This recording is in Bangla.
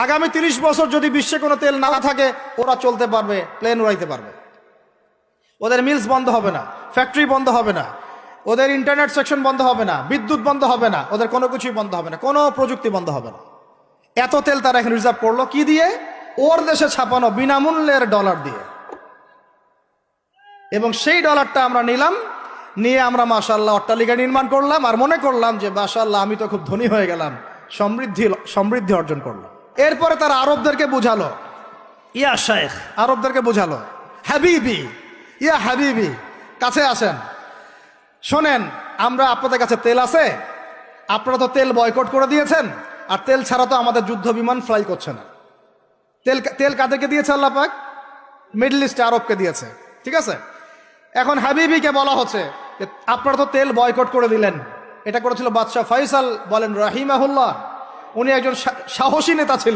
আগামী 30 বছর যদি বিশ্বে কোনো তেল না থাকে, ওরা চলতে পারবে, প্লেন উড়াইতে পারবে। ওদের মিলস বন্ধ হবে না, ফ্যাক্টরি বন্ধ হবে না, ওদের ইন্টারনেট সেকশন বন্ধ হবে না, বিদ্যুৎ বন্ধ হবে না, ওদের কোনো কিছুই বন্ধ হবে না, কোনো প্রযুক্তি বন্ধ হবে না। এত তেল তারা এখন রিজার্ভ করলো কি দিয়ে? ওর দেশে ছাপানো বিনামূল্যের ডলার দিয়ে। এবং সেই ডলারটা আমরা নিলাম, নিয়ে আমরা মাশাআল্লাহ অট্টালিকা নির্মাণ করলাম, আর মনে করলাম যে মাশাআল্লাহ আমি তো খুব ধনী হয়ে গেলাম, সমৃদ্ধি অর্জন করলাম। এরপরে তারা আরবদেরকে বুঝালো, ইয়া শেখ, আরবদেরকে বুঝালো, হাবিবি, ইয়া হাবিবি, কাছে আসেন, শোনেন, আমরা আপনাদের কাছে তেল আছে, আপনারা তো তেল বয়কট করে দিয়েছেন, আর তেল ছাড়া তো আমাদের যুদ্ধ বিমান ফ্লাই করছে না। তেল কাদেরকে দিয়েছে আল্লাহ পাক? মিডল ইস্টে আরবকে দিয়েছে, ঠিক আছে। এখন হাবিবিকে বলা হচ্ছে যে আপনারা তো তেল বয়কট করে দিলেন। এটা করেছিল বাদশাহ ফয়সাল, বলেন রাহিমাহুল্লাহ, উনি একজন সাহসী নেতা ছিলেন।